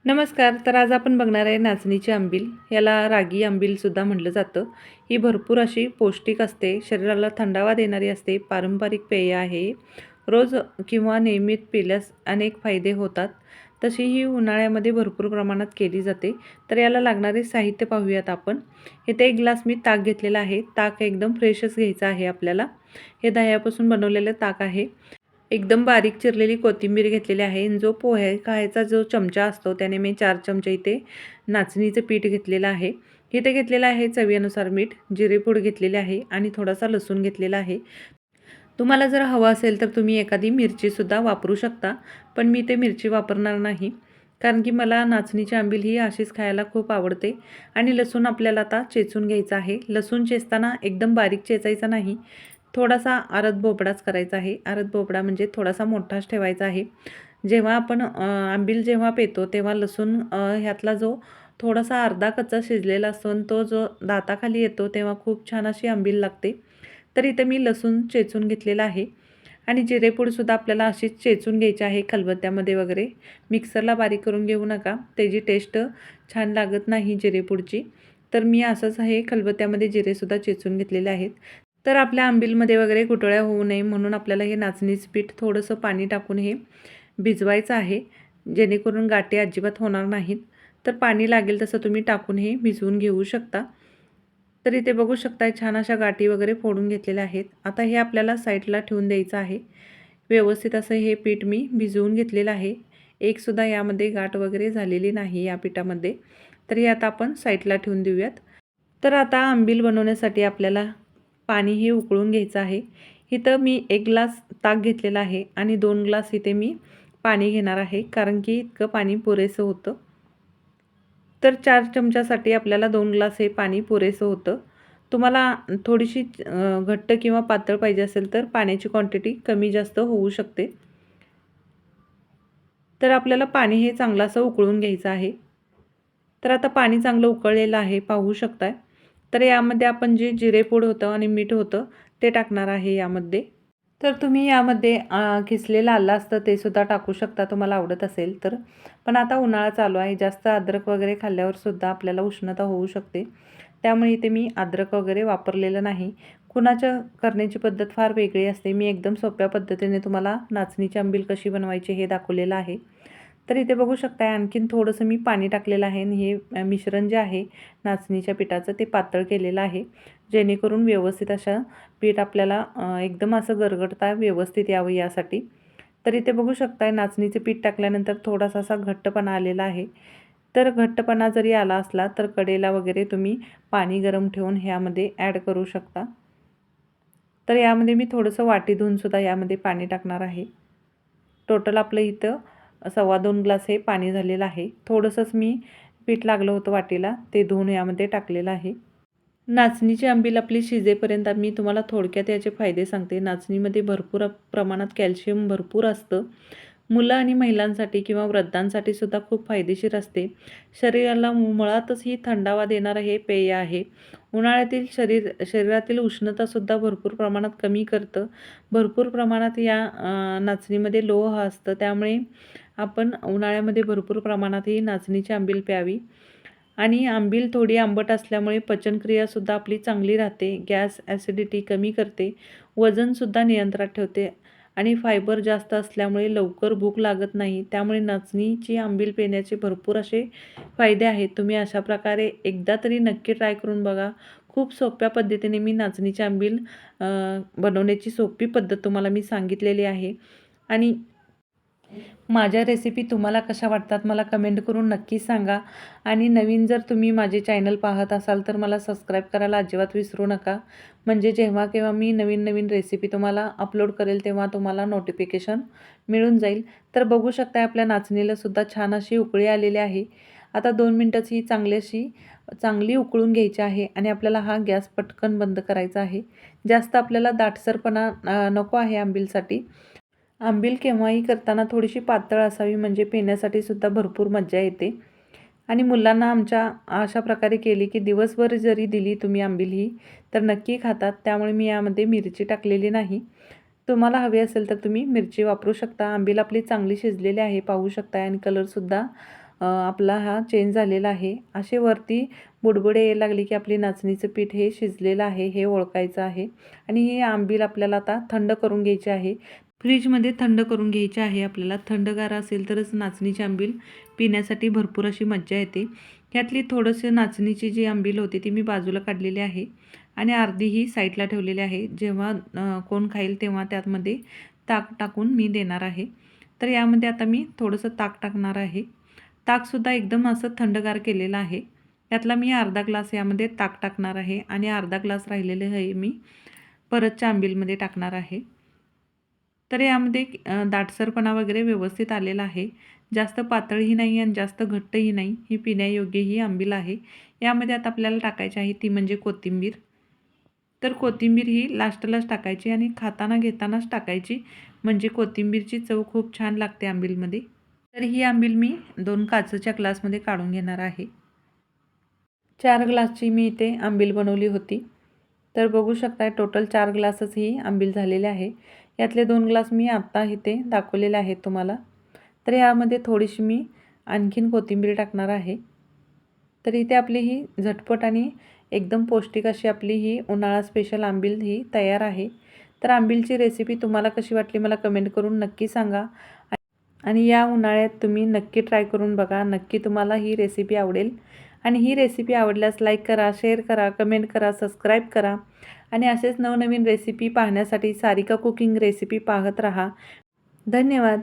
नमस्कार. तर आज आपण बघणार आहे नाचणीची आंबील. याला रागी आंबीलसुद्धा म्हटलं जातं. ही भरपूर अशी पौष्टिक असते, शरीराला थंडावा देणारी असते, पारंपरिक पेय आहे. रोज किंवा नियमित पिल्यास अनेक फायदे होतात. तशी ही उन्हाळ्यामध्ये भरपूर प्रमाणात केली जाते. तर याला लागणारे साहित्य पाहूयात आपण. इथे 1 ग्लास मी ताक घेतलेला आहे. ताक एकदम फ्रेशच घ्यायचं आहे आपल्याला. हे दह्यापासून बनवलेलं ताक आहे. एकदम बारीक चिरलेली कोथिंबीर घेतलेली आहे आणि जो पोहे खायचा जो चमचा असतो त्याने मी 4 चमचे इथे नाचणीचं पीठ घेतलेलं आहे. इथे घेतलेलं आहे चवीनुसार मीठ, जिरेपूड घेतलेली आहे आणि थोडासा लसूण घेतलेला आहे. तुम्हाला जर हवं असेल तर तुम्ही एखादी मिरचीसुद्धा वापरू शकता, पण मी ते मिरची वापरणार नाही. कारण की मला नाचणीची आंबील ही अशीच खायला खूप आवडते. आणि लसूण आपल्याला आता चेचून घ्यायचा आहे. लसूण चेचताना एकदम बारीक चेचायचा नाही. थोडासा अर्ध बोबडाच करायचा आहे. अर्ध बोबडा म्हणजे थोडासा मोठाच ठेवायचा आहे. जेव्हा आपण आंबील जेव्हा पितो तेव्हा लसूण ह्यातला जो थोडासा अर्धा कच्चा शिजलेला असतो आणि तो जो दाताखाली येतो तेव्हा खूप छान अशी आंबील लागते. तर इथे मी लसूण चेचून घेतलेला आहे आणि जिरेपूडसुद्धा आपल्याला अशीच चेचून घ्यायची आहे खलबत्त्यामध्ये वगैरे. मिक्सरला बारीक करून घेऊ नका, त्याची टेस्ट छान लागत नाही जिरेपूडची. तर मी असंच हे खलबत्त्यामध्ये जिरेसुद्धा चेचून घेतलेले आहेत. तर आपल्या आंबीलमध्ये वगैरे गुठळ्या होऊ नये म्हणून आपल्याला हे नाचणीचं पीठ थोडंसं पाणी टाकून हे भिजवायचं आहे, जेणेकरून गाठी अजिबात होणार नाहीत. तर पाणी लागेल तसं तुम्ही टाकून हे भिजवून घेऊ शकता. तर इथे बघू शकता छान अशा गाठी वगैरे फोडून घेतलेल्या आहेत. आता हे आपल्याला साईडला ठेवून द्यायचं आहे. व्यवस्थित असं हे पीठ मी भिजवून घेतलेलं आहे. एकसुद्धा यामध्ये गाठ वगैरे झालेली नाही या पिठामध्ये. तर हे आता आपण साईडला ठेवून देऊयात. तर आता आंबील बनवण्यासाठी आपल्याला पाणी हे उकळून घ्यायचं आहे. इथं मी 1 ग्लास ताक घेतलेला आहे आणि 2 ग्लास इथे मी पाणी घेणार आहे, कारण की इतकं पाणी पुरेसं होतं. तर 4 चमच्यासाठी आपल्याला 2 ग्लास हे पाणी पुरेसं होतं. तुम्हाला थोडीशी घट्ट किंवा पातळ पाहिजे असेल तर पाण्याची क्वांटिटी कमी जास्त होऊ शकते. तर आपल्याला पाणी हे चांगलं असं उकळून घ्यायचं आहे. तर आता पाणी चांगलं उकळलेलं आहे, पाहू शकताय. तर यामध्ये आपण जे जिरेपूड होतं आणि मीठ होतं ते टाकणार आहे यामध्ये. तर तुम्ही यामध्ये किसलेलं आलं असतं ते सुद्धा टाकू शकता तुम्हाला आवडत असेल तर. पण आता उन्हाळा चालू आहे, जास्त अद्रक वगैरे खाल्ल्यावर सुद्धा आपल्याला उष्णता होऊ शकते. त्यामुळे इथे मी अद्रक वगैरे वापरलेलं नाही. कुणाच्या करण्याची पद्धत फार वेगळी असते. मी एकदम सोप्या पद्धतीने तुम्हाला नाचणीची आंबील कशी बनवायची हे दाखवलेलं आहे. तर इथे बघू शकताय आणखीन थोडंसं मी पाणी टाकलेलं आहे आणि हे मिश्रण जे आहे नाचणीच्या पिठाचं ते पातळ केलेलं आहे, जेणेकरून व्यवस्थित असं पीठ आपल्याला एकदम असं गरगरता व्यवस्थित यावं यासाठी. तर इथे बघू शकताय नाचणीचे पीठ टाकल्यानंतर थोडासा असा घट्टपणा आलेला आहे. तर घट्टपणा जरी आला असला तर कढईला वगैरे तुम्ही पाणी गरम ठेवून ह्यामध्ये ॲड करू शकता. तर यामध्ये मी थोडंसं वाटी धुवूनसुद्धा यामध्ये पाणी टाकणार आहे. टोटल आपलं इथं 2.25 ग्लास हे पाणी झालेलं आहे. थोडंसंच मी पीठ लागलं होतं वाटीला, ते धुवून यामध्ये टाकलेलं आहे. नाचणीची आंबील आपली शिजेपर्यंत मी तुम्हाला थोडक्यात याचे फायदे सांगते. नाचणीमध्ये भरपूर प्रमाणात कॅल्शियम भरपूर असतं. मुलं आणि महिलांसाठी किंवा वृद्धांसाठी सुद्धा खूप फायदेशीर असते. शरीराला मुळातच ही थंडावा देणारं हे पेय आहे. उन्हाळ्यातील शरीरातील उष्णतासुद्धा भरपूर प्रमाणात कमी करतं. भरपूर प्रमाणात या नाचणीमध्ये लोह असतं. त्यामुळे आपण उन्हाळ्यामध्ये भरपूर प्रमाणात ही नाचणीची आंबील प्यावी. आणि आंबील थोडी आंबट असल्यामुळे पचनक्रियासुद्धा आपली चांगली राहते. गॅस, ॲसिडिटी कमी करते. वजनसुद्धा नियंत्रणात ठेवते आणि फायबर जास्त असल्यामुळे लवकर भूक लागत नाही. त्यामुळे नाचणीची आंबील पिण्याचे भरपूर असे फायदे आहेत. तुम्ही अशा प्रकारे एकदा तरी नक्की ट्राय करून बघा. खूप सोप्या पद्धतीने मी नाचणीची आंबील बनवण्याची सोपी पद्धत तुम्हाला मी सांगितलेली आहे. आणि माझ्या रेसिपी तुम्हाला कशा वाटतात मला कमेंट करून नक्की सांगा. आणि नवीन जर तुम्ही माझे चॅनल पाहत असाल तर मला सबस्क्राईब करायला अजिबात विसरू नका. म्हणजे जेव्हा केव्हा मी नवीन नवीन रेसिपी तुम्हाला अपलोड करेल तेव्हा तुम्हाला नोटिफिकेशन मिळून जाईल. तर बघू शकता आपल्या नाचणीला सुद्धा छान अशी उकळी आलेली आहे. आता 2 मिनटाची ही चांगली उकळून घ्यायची आहे आणि आपल्याला हा गॅस पटकन बंद करायचा आहे. जास्त आपल्याला दाटसरपणा नको आहे आंबीलसाठी. आंबील केव्हाही करताना थोडीशी पातळ असावी, म्हणजे पिण्यासाठी सुद्धा भरपूर मज्जा येते. आणि मुलांना आमच्या अशा प्रकारे केली की दिवसभर जरी दिली तुम्ही आंबील ही तर नक्की खातात. त्यामुळे मी यामध्ये मिरची टाकलेली नाही. तुम्हाला हवी असेल तर तुम्ही मिरची वापरू शकता. आंबील आपली चांगली शिजलेली आहे, पाहू शकता. आणि कलरसुद्धा आपला हा चेंज झालेला आहे. असे वरती बुडबुडे यायला लागले की आपली नाचणीचं पीठ हे शिजलेलं आहे हे ओळखायचं आहे. आणि हे आंबील आपल्याला आता थंड करून घ्यायचे आहे. फ्रीजमध्ये थंड करून घ्यायचे आहे आपल्याला. थंडगार असेल तरच नाचणीची आंबील पिण्यासाठी भरपूर अशी मज्जा येते. ह्यातली थोडंसं नाचणीची जी आंबील होती ती मी बाजूला काढलेली आहे आणि अर्धी ही साईडला ठेवलेली आहे. जेव्हा कोण खाईल तेव्हा त्यामध्ये ताक टाकून मी देणार आहे. तर यामध्ये आता मी थोडंसं ताक टाकणार आहे. ताकसुद्धा एकदम असं थंडगार केलेलं आहे. यातला मी अर्धा ग्लास यामध्ये ताक टाकणार आहे आणि अर्धा ग्लास राहिलेले हे मी परतच्या आंबीलमध्ये टाकणार आहे. तर यामध्ये दाटसरपणा वगैरे व्यवस्थित आलेला आहे. जास्त पातळही नाही आणि जास्त घट्टही नाही. ही पिण्यायोग्य ही आंबील आहे. यामध्ये आता आपल्याला टाकायची आहे ती म्हणजे कोथिंबीर. तर कोथिंबीर ही लास्टलाच टाकायची आणि खाताना घेतानाच टाकायची, म्हणजे कोथिंबीरची चव खूप छान लागते आंबीलमध्ये. तर ही आंबील मी 2 काचेच्या ग्लासमध्ये काढून घेणार आहे. 4 ग्लासची मी इथे आंबील बनवली होती. तर बघू शकता टोटल 4 ग्लासच ही आंबील झालेले आहे. यातले 2 ग्लास मी आत्ता इथे दाखवलेले आहेत तुम्हाला. तर यामध्ये थोडीशी मी आणखीन कोथिंबीर टाकणार आहे. तर इथे आपली ही झटपट आणि एकदम पौष्टिक अशी आपली ही उन्हाळा स्पेशल आंबील ही तयार आहे. तर आंबीलची रेसिपी तुम्हाला कशी वाटली मला कमेंट करून नक्की सांगा. आणि या उन्हाळ्यात तुम्ही नक्की ट्राय करून बघा. नक्की तुम्हाला ही रेसिपी आवडेल. आणि ही रेसिपी आवडल्यास लाईक करा, शेअर करा, कमेंट करा, सबस्क्राईब करा. आणि असेच नवनवीन रेसिपी पाहण्यासाठी सारिका कुकिंग रेसिपी पाहत राहा. धन्यवाद.